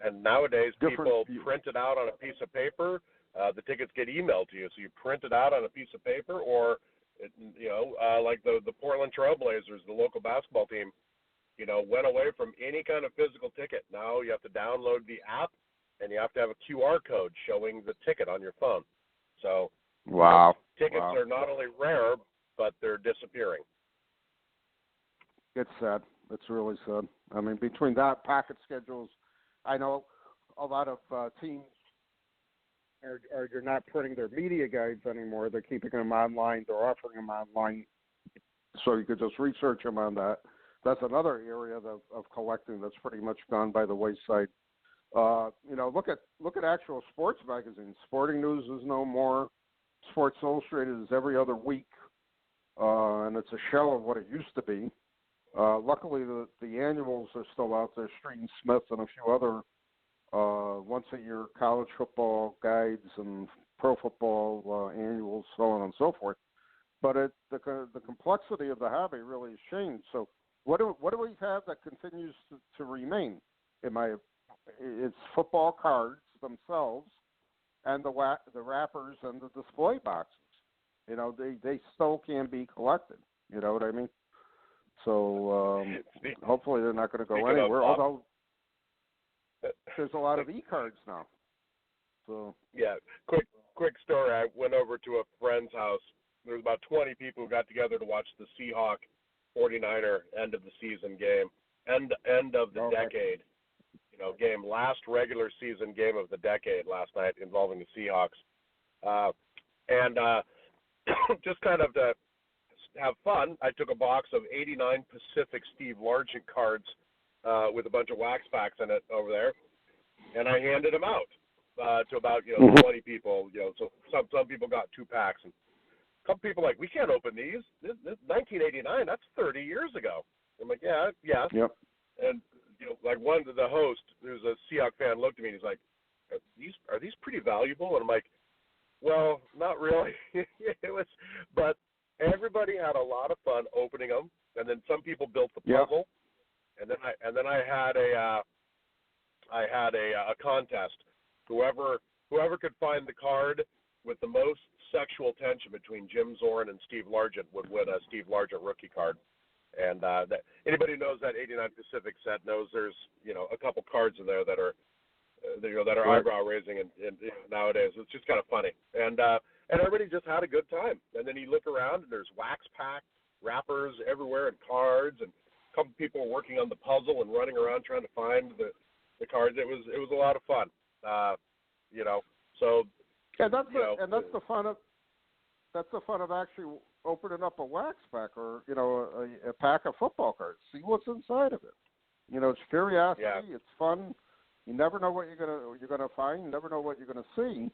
And nowadays, people print it out on a piece of paper. The tickets get emailed to you, so you print it out on a piece of paper, or like the Portland Trailblazers, the local basketball team, went away from any kind of physical ticket. Now you have to download the app, and you have to have a QR code showing the ticket on your phone. So tickets are not only rare, but they're disappearing. It's sad. It's really sad. I mean, between that, packet schedules, I know a lot of teams are not printing their media guides anymore. They're keeping them online. They're offering them online, so you could just research them on that. That's another area of collecting that's pretty much gone by the wayside. Look at actual sports magazines. Sporting News is no more. Sports Illustrated is every other week, and it's a shell of what it used to be. Luckily, the annuals are still out there. Street and Smith and a few other once-a-year college football guides and pro football annuals, so on and so forth. But the complexity of the hobby really has changed. So what do we have that continues to remain? It's football cards themselves and the wrappers and the display boxes. They still can be collected. You know what I mean? So hopefully they're not going to go anywhere. Although there's a lot of e-cards now. So yeah, quick story. I went over to a friend's house. There was about 20 people who got together to watch the Seahawk 49er end of the season game, end of the decade. Game, last regular season game of the decade last night involving the Seahawks, and just kind of to have fun, I took a box of 89 Pacific Steve Largent cards with a bunch of wax packs in it over there, and I handed them out to about 20 people. So some people got 2 packs, and a couple people like, we can't open these. This 1989, that's 30 years ago. I'm like, yeah. Yep. And like one of the host, who's a Seahawks fan, looked at me and he's like, are these pretty valuable? And I'm like, well, not really. It was, but everybody had a lot of fun opening them, and then some people built the puzzle, and then I had a contest. Whoever could find the card with the most sexual tension between Jim Zorn and Steve Largent would win a Steve Largent rookie card. And anybody who knows that 89 Pacific set knows there's a couple cards in there that are eyebrow raising and nowadays. It's just kind of funny, and everybody just had a good time. And then you look around and there's wax pack wrappers everywhere and cards, and a couple people were working on the puzzle and running around trying to find the cards. It was a lot of fun, So that's the fun of actually opening up a wax pack or a pack of football cards. See what's inside of it. It's curiosity. Yeah. It's fun. You never know what you're gonna find. You never know what you're gonna see.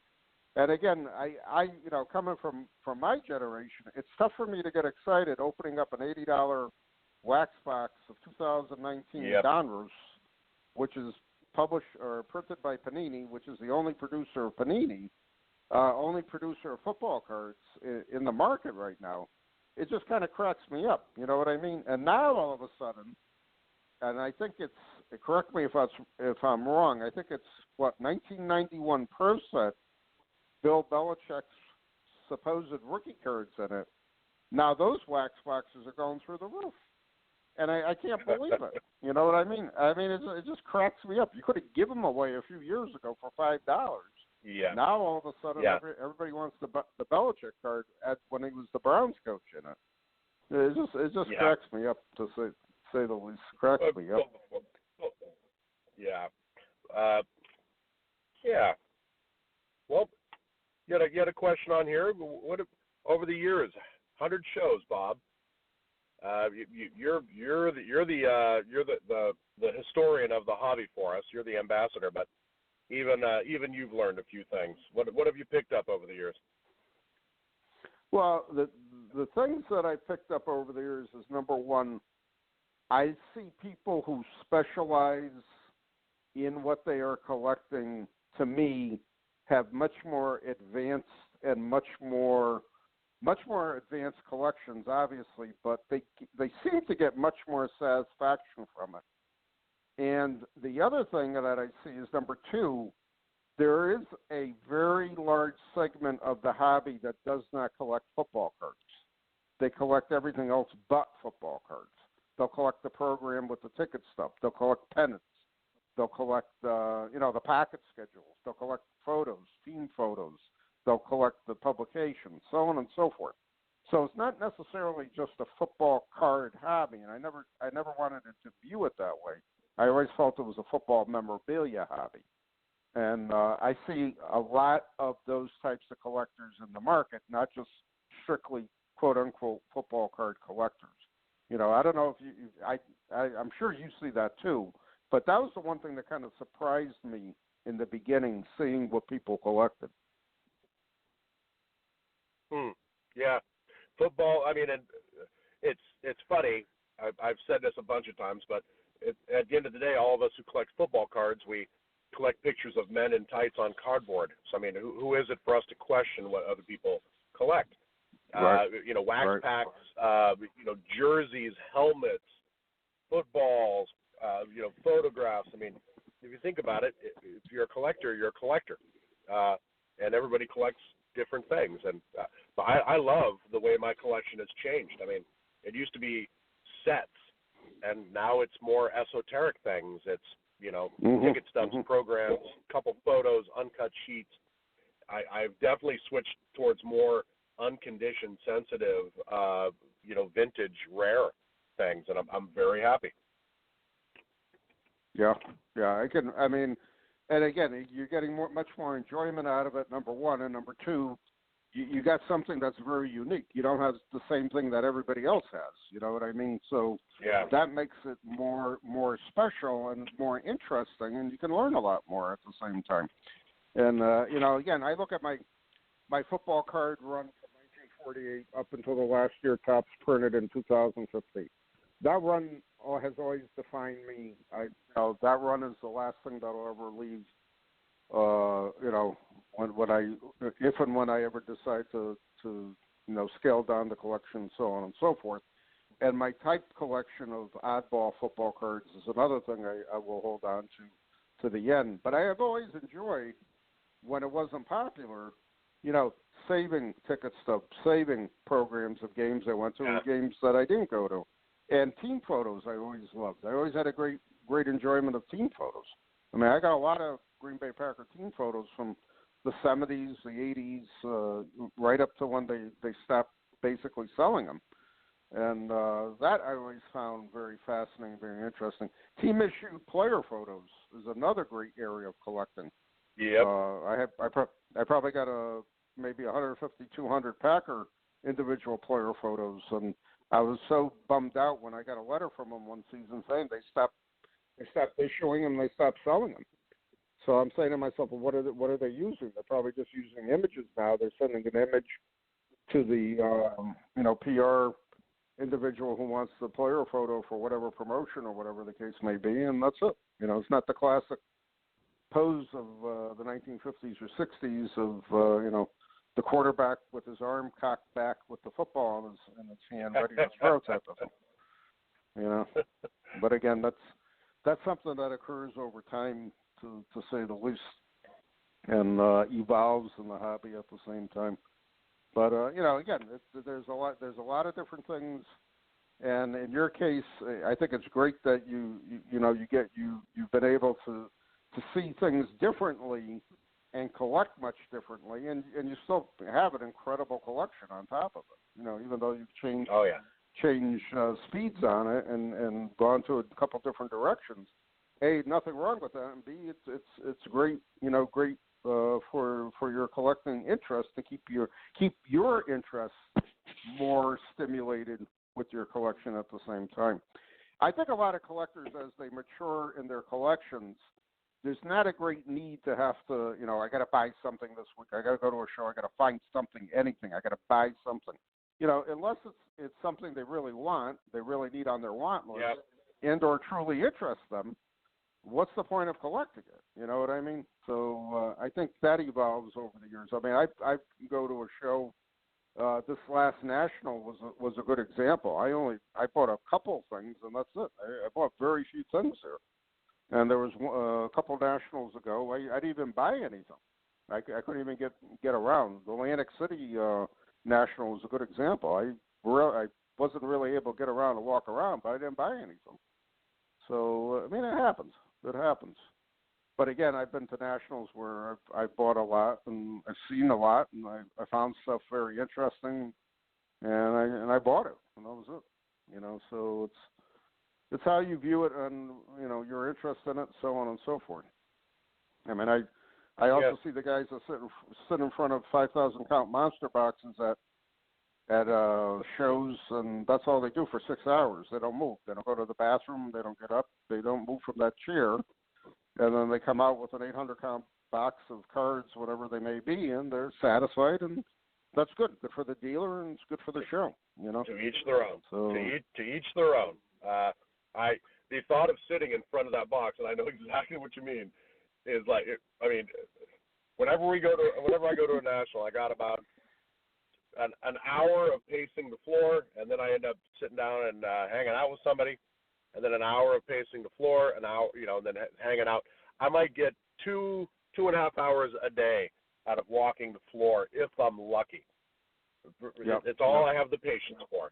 And again, I coming from my generation, it's tough for me to get excited opening up an $80 wax box of 2019 Donruss, which is published or printed by Panini, which is the only producer of Panini. Only producer of football cards in the market right now. It just kind of cracks me up, you know what I mean? And now all of a sudden, and I think correct me if I'm wrong, I think it's 1991 Pro Set, Bill Belichick's supposed rookie cards in it. Now those wax boxes are going through the roof, and I can't believe it. You know what I mean? It just cracks me up. You could have given them away a few years ago for $5. Yeah. Now all of a sudden, everybody wants the Belichick card when he was the Browns coach in it. It just cracks me up, to say the least. Cracks me up. Yeah. Well, you had a question on here. What over the years, 100 shows, Bob? You're the historian of the hobby for us. You're the ambassador, but even you've learned a few things. What have you picked up over the years? Well, the things that I picked up over the years is, number one, I see people who specialize in what they are collecting, to me, have much more advanced and much more advanced collections, obviously, but they seem to get much more satisfaction from it. And the other thing that I see is number two, there is a very large segment of the hobby that does not collect football cards. They collect everything else but football cards. They'll collect the program with the ticket stuff. They'll collect pennants. They'll collect, the packet schedules. They'll collect photos, team photos. They'll collect the publications, so on and so forth. So it's not necessarily just a football card hobby, and I never wanted it to view it that way. I always felt it was a football memorabilia hobby. And I see a lot of those types of collectors in the market, not just strictly quote-unquote football card collectors. I don't know if I'm sure you see that too, but that was the one thing that kind of surprised me in the beginning, seeing what people collected. Yeah. Football, I mean, it's funny. I've said this a bunch of times, but at the end of the day, all of us who collect football cards, we collect pictures of men in tights on cardboard. So, I mean, who is it for us to question what other people collect? Right. Wax packs, jerseys, helmets, footballs, photographs. I mean, if you think about it, if you're a collector, you're a collector. And everybody collects different things. And but I love the way my collection has changed. I mean, it used to be sets, and now it's more esoteric things. It's, ticket stubs, programs, couple photos, uncut sheets. I've definitely switched towards more unconditioned, sensitive, vintage, rare things, and I'm very happy. Yeah, and again, you're getting much more enjoyment out of it, number one, and number two, you got something that's very unique. You don't have the same thing that everybody else has. You know what I mean? So that makes it more special and more interesting, and you can learn a lot more at the same time. And again, I look at my football card run from 1948 up until the last year Topps printed in 2015. That run has always defined me. That run is the last thing that'll ever leave. If and when I ever decide to scale down the collection, so on and so forth. And my type collection of oddball football cards is another thing I will hold on to the end. But I have always enjoyed, when it wasn't popular, saving ticket stubs, saving programs of games I went to and games that I didn't go to. And team photos I always loved. I always had a great enjoyment of team photos. I mean, I got a lot of Green Bay Packer team photos from the 70s, the 80s, right up to when they stopped basically selling them. And that I always found very fascinating, very interesting. Team issue player photos is another great area of collecting. Yep. I probably got maybe 150, 200 Packer individual player photos, and I was so bummed out when I got a letter from them one season saying they stopped issuing them, they stopped selling them. So I'm saying to myself, well, what are they using? They're probably just using images now. They're sending an image to the PR individual who wants the player photo for whatever promotion or whatever the case may be, and that's it. It's not the classic pose of the 1950s or 60s of the quarterback with his arm cocked back with the football in his hand, ready to throw type of thing. But again, that's something that occurs over time, to say the least, and evolves in the hobby at the same time. But again, there's a lot of different things, and in your case, I think it's great that you've been able to see things differently and collect much differently, and you still have an incredible collection on top of it. Even though you've changed speeds on it and gone to a couple different directions. A, nothing wrong with that, and B, it's great, great for your collecting interest to keep your interest more stimulated with your collection at the same time. I think a lot of collectors, as they mature in their collections, there's not a great need to have to, I got to buy something this week. I got to go to a show. I got to find something, anything. I got to buy something. Unless it's something they really want, they really need on their want list, and or truly interests them. What's the point of collecting it? You know what I mean? So I think that evolves over the years. I mean, I go to a show. This last national was a good example. I bought a couple things, and that's it. I bought very few things there. And there was a couple nationals ago. I didn't even buy anything. I couldn't even get around. The Atlantic City National is a good example. I wasn't really able to get around and walk around, but I didn't buy anything. So, I mean, it happens. It happens. But again, I've been to nationals where I've bought a lot and I've seen a lot, and I found stuff very interesting, and I bought it, and that was it. You know, so it's how you view it, and you know, your interest in it, so on and so forth. I mean, I also see the guys that sit in front of 5,000 count monster boxes at shows, and that's all they do for 6 hours. They don't move. They don't go to the bathroom. They don't get up. They don't move from that chair. And then they come out with an 800-count box of cards, whatever they may be, and they're satisfied, and that's good. Good for the dealer, and it's good for the show. You know. To each their own. So, to each their own. The thought of sitting in front of that box, and I know exactly what you mean, is like, I mean, whenever I go to a national, I got about an hour of pacing the floor, and then I end up sitting down and hanging out with somebody, and then an hour of pacing the floor, an hour, you know, and then hanging out. I might get 2.5 hours a day out of walking the floor if I'm lucky. Yep. It's all I have the patience for.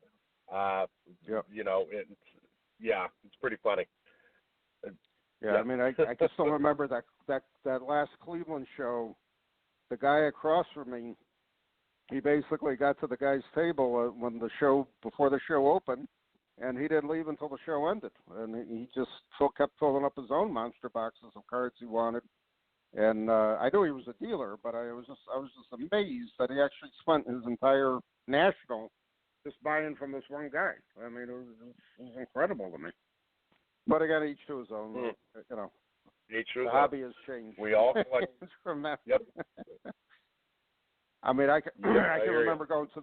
Yep. You know, it's pretty funny. Yeah, I mean, I can still remember that last Cleveland show. The guy across from me, he basically got to the guy's table before the show opened, and he didn't leave until the show ended. And he just kept filling up his own monster boxes of cards he wanted. And I knew he was a dealer, but I was just amazed that he actually spent his entire national just buying from this one guy. I mean, it was incredible to me. But again, each to his own. You know, the hobby has changed. We all like from that. Yep. I mean, I can remember going to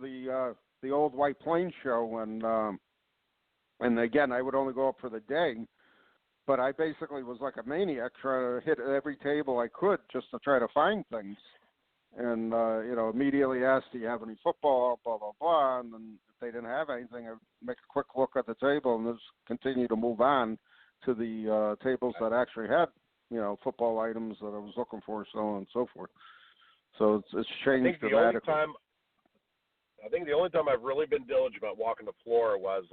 the old White Plains show, and again, I would only go up for the day, but I basically was like a maniac trying to hit every table I could just to try to find things, and you know, immediately asked, "Do you have any football?" Blah blah blah, and then if they didn't have anything, I'd make a quick look at the table and just continue to move on to the tables that actually had, you know, football items that I was looking for, so on and so forth. So it's changed dramatically. I think the only time I've really been diligent about walking the floor was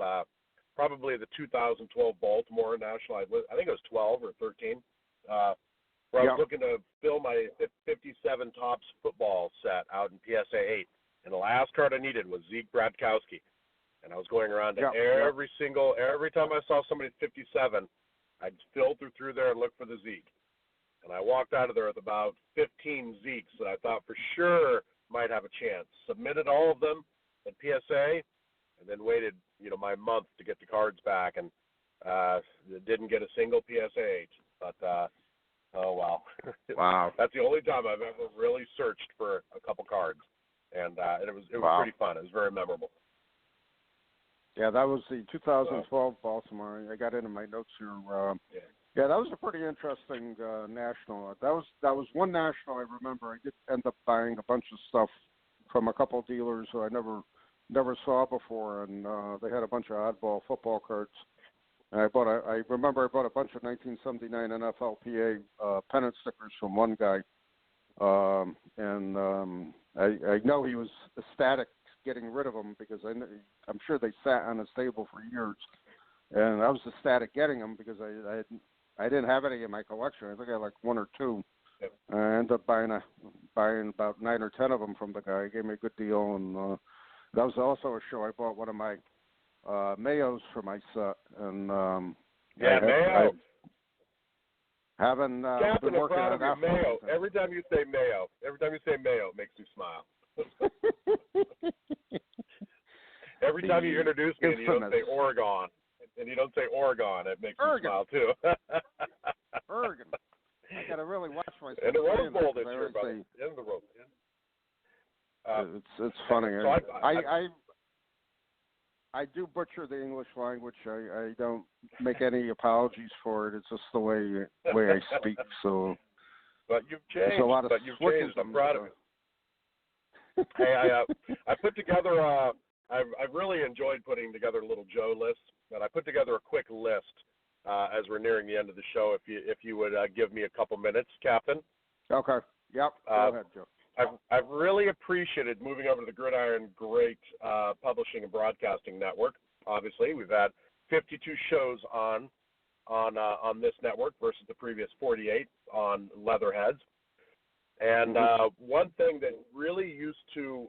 probably the 2012 Baltimore National. I think it was 12 or 13, where I was looking to fill my 57 Topps football set out in PSA 8. And the last card I needed was Zeke Bradkowski. And I was going around to every time I saw somebody at 57, I'd filter through there and look for the Zeke. And I walked out of there with about 15 Zekes that I thought for sure might have a chance. Submitted all of them at PSA, and then waited, you know, my month to get the cards back, and didn't get a single PSA 8. But oh well. Wow. That's the only time I've ever really searched for a couple cards, and it was pretty fun. It was very memorable. Yeah, that was the 2012 Baltimore. I got it in my notes here. Yeah, that was a pretty interesting national. That was one national I remember. I did end up buying a bunch of stuff from a couple of dealers who I never saw before, and they had a bunch of oddball football cards. And I remember I bought a bunch of 1979 NFLPA pennant stickers from one guy, and I know he was ecstatic getting rid of them because I'm sure they sat on his table for years, and I was ecstatic getting them because I didn't have any in my collection. I think I had like one or two. Yep. I ended up buying about 9 or 10 of them from the guy. He gave me a good deal, and that was also a show. I bought one of my Mayos for my set, and Mayo. Been working on that. Mayo. Every time you say Mayo, it makes me smile. Every time you introduce me and you don't say Oregon, it makes me smile too. Oregon. I gotta really watch myself. And the Rose Bowl this year, brother. In the Rose. It's funny. So I do butcher the English language. I don't make any apologies for it. It's just the way I speak. So. But you've changed. There's a lot of changed. I'm proud of you. Hey, I put together. I've really enjoyed putting together little Joe lists, but I put together a quick list as we're nearing the end of the show, if you would give me a couple minutes, Captain. Okay. Yep. Go ahead, Joe. I've really appreciated moving over to the Gridiron Greats Publishing and Broadcasting Network. Obviously, we've had 52 shows on this network versus the previous 48 on Leatherheads. And one thing that really used to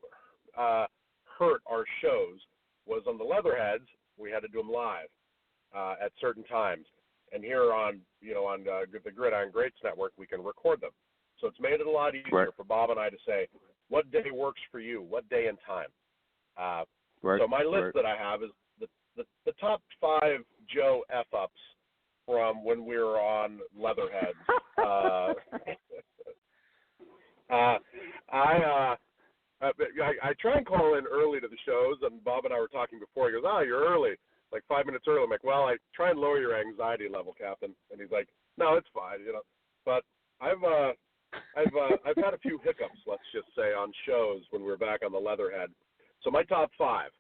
hurt our shows was on the Leatherheads, we had to do them live at certain times. And here on the Gridiron Greats Network, we can record them. So it's made it a lot easier for Bob and I to say, what day works for you, what day and time. So my list that I have is the top 5 Joe F-ups from when we were on Leatherheads. I try and call in early to the shows, and Bob and I were talking before. He goes, you're early, like 5 minutes early. I'm like, well, I try and lower your anxiety level, Captain. And he's like, no, it's fine, But I've had a few hiccups, let's just say, on shows when we were back on the Leatherhead. So my top 5.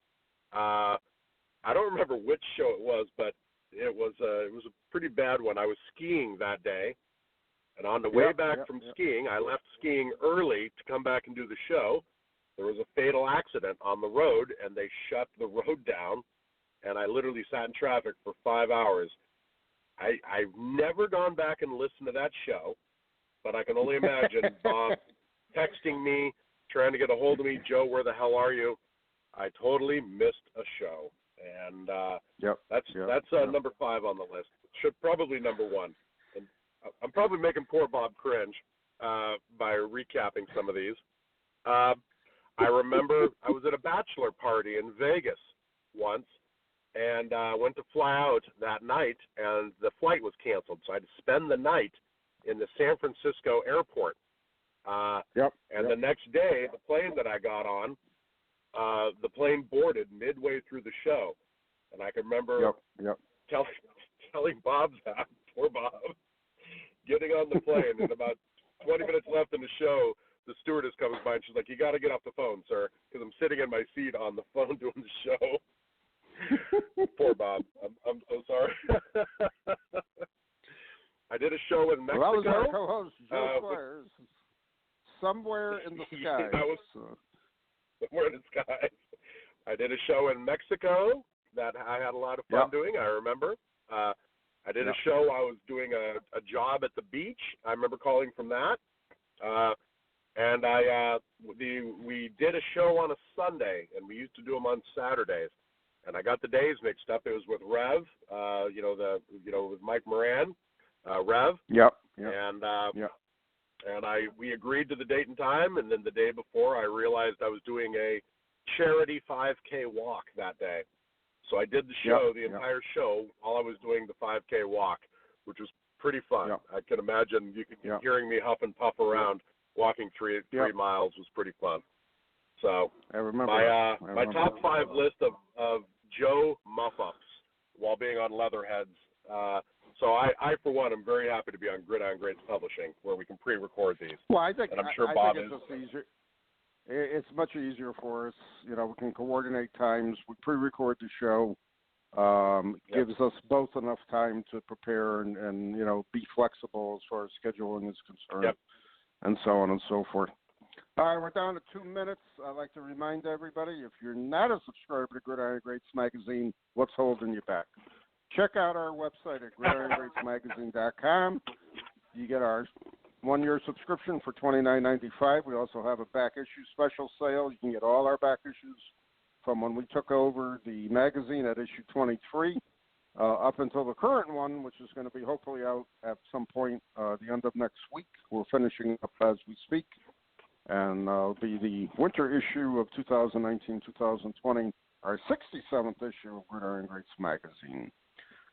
I don't remember which show it was, but it was a pretty bad one. I was skiing that day, and on the way back from skiing, I left skiing early to come back and do the show. There was a fatal accident on the road, and they shut the road down, and I literally sat in traffic for 5 hours. I've never gone back and listened to that show, but I can only imagine Bob texting me, trying to get a hold of me, Joe, where the hell are you? I totally missed a show. And that's number 5 on the list. Should probably number 1. And I'm probably making poor Bob cringe by recapping some of these. I remember I was at a bachelor party in Vegas once, and went to fly out that night, and the flight was canceled. So I had to spend the night in the San Francisco airport. The next day, the plane that I got on, the plane boarded midway through the show. And I can remember telling Bob that, poor Bob, getting on the plane, and about 20 minutes left in the show, the stewardess comes by, and she's like, you got to get off the phone, sir, because I'm sitting in my seat on the phone doing the show. Poor Bob. I'm so sorry. I did a show in Mexico. Well, that was our co-host, Joe Squires. Somewhere in the skies. Somewhere in the skies. I did a show in Mexico that I had a lot of fun doing, I remember. I did a show, I was doing a job at the beach. I remember calling from that. And we did a show on a Sunday, and we used to do them on Saturdays. And I got the days mixed up. It was with Rev, with Mike Moran, Rev. And we agreed to the date and time, and then the day before I realized I was doing a charity 5K walk that day. So I did the show, the entire show, while I was doing the 5K walk, which was pretty fun. I can imagine hearing me huff and puff around walking 3 miles was pretty fun. So I remember my top 5 list of Joe muff-ups while being on Leatherheads. So I, for one, am very happy to be on Gridiron Greats Publishing, where we can pre-record these. Well, I think, and I'm sure Bob it's just easier. It's much easier for us. We can coordinate times. We pre-record the show. Gives us both enough time to prepare and be flexible as far as scheduling is concerned, and so on and so forth. All right, we're down to 2 minutes. I'd like to remind everybody, if you're not a subscriber to Gridiron Greats Magazine, what's holding you back? Check out our website at gridirongreatsmagazine.com. You get our 1-year subscription for $29.95. We also have a back issue special sale. You can get all our back issues from when we took over the magazine at issue 23 up until the current one, which is going to be hopefully out at some point the end of next week. We're finishing up as we speak. And it'll be the winter issue of 2019-2020, our 67th issue of Gridiron Greats Magazine.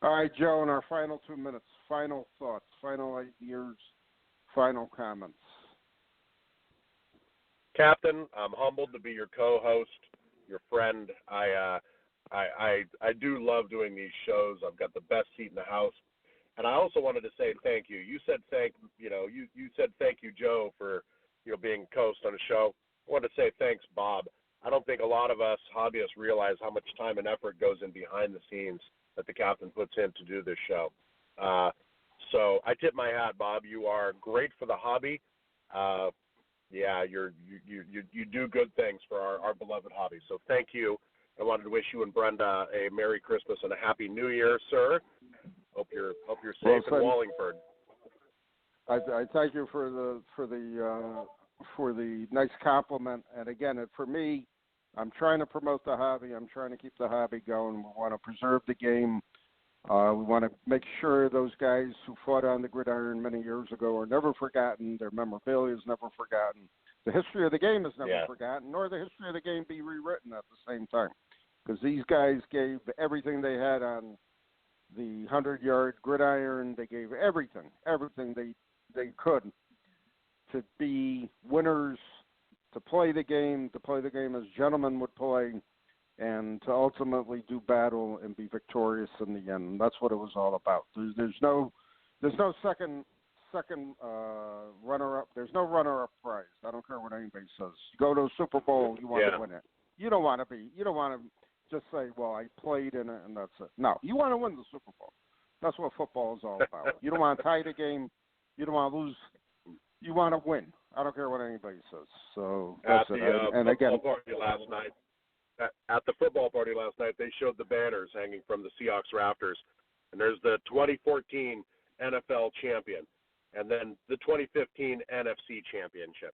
All right, Joe, in our final 2 minutes, final thoughts, final ideas, final comments. Captain, I'm humbled to be your co-host, your friend. I do love doing these shows. I've got the best seat in the house. And I also wanted to say thank you. You said thank you, Joe, for being co-host on a show. I want to say thanks, Bob. I don't think a lot of us hobbyists realize how much time and effort goes in behind the scenes that the captain puts in to do this show. So I tip my hat, Bob. You are great for the hobby. You do good things for our beloved hobby. So thank you. I wanted to wish you and Brenda a Merry Christmas and a Happy New Year, sir. Hope you're safe in Wallingford. I thank you for the nice compliment. And again, for me, I'm trying to promote the hobby. I'm trying to keep the hobby going. We want to preserve the game. We want to make sure those guys who fought on the gridiron many years ago are never forgotten. Their memorabilia is never forgotten. The history of the game is never forgotten, nor the history of the game be rewritten at the same time. Because these guys gave everything they had on the 100-yard gridiron. They gave everything they could to be winners, to play the game as gentlemen would play, and to ultimately do battle and be victorious in the end. And that's what it was all about. There's no second runner-up. There's no runner-up prize. I don't care what anybody says. You go to a Super Bowl, you want to win it. You don't want to just say, well, I played in it and that's it. No, you want to win the Super Bowl. That's what football is all about. You don't want to tie the game. You don't want to lose. You want to win. I don't care what anybody says. So that's it. And again, at the football party last night, they showed the banners hanging from the Seahawks rafters, and there's the 2014 NFL champion, and then the 2015 NFC championship.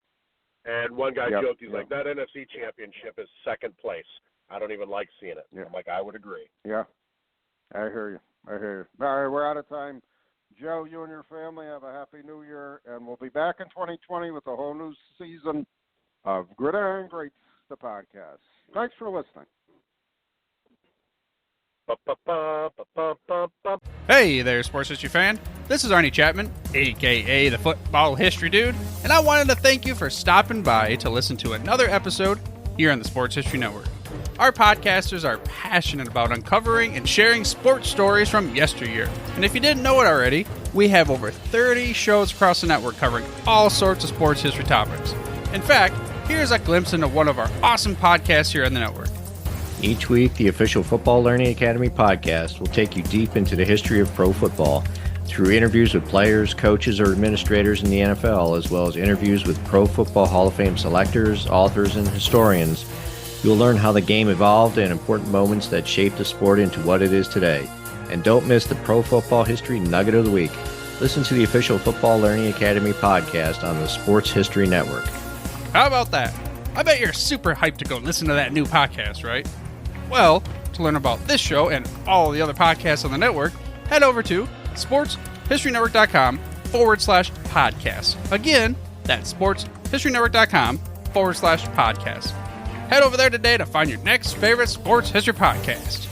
And one guy joked, he's like, that NFC championship is second place. I don't even like seeing it. I'm like, I would agree. Yeah, I hear you. All right, we're out of time. Joe, you and your family have a Happy New Year, and we'll be back in 2020 with a whole new season of Gridiron Greats, the podcast. Thanks for listening. Hey there, sports history fan. This is Arnie Chapman, a.k.a. the Football History Dude, and I wanted to thank you for stopping by to listen to another episode here on the Sports History Network. Our podcasters are passionate about uncovering and sharing sports stories from yesteryear. And if you didn't know it already, we have over 30 shows across the network covering all sorts of sports history topics. In fact, here's a glimpse into one of our awesome podcasts here on the network. Each week, the official Football Learning Academy podcast will take you deep into the history of pro football through interviews with players, coaches, or administrators in the NFL, as well as interviews with Pro Football Hall of Fame selectors, authors, and historians. You'll learn how the game evolved and important moments that shaped the sport into what it is today. And don't miss the Pro Football History Nugget of the Week. Listen to the official Football Learning Academy podcast on the Sports History Network. How about that? I bet you're super hyped to go listen to that new podcast, right? Well, to learn about this show and all the other podcasts on the network, head over to sportshistorynetwork.com/podcast. Again, that's sportshistorynetwork.com/podcast. Head over there today to find your next favorite sports history podcast.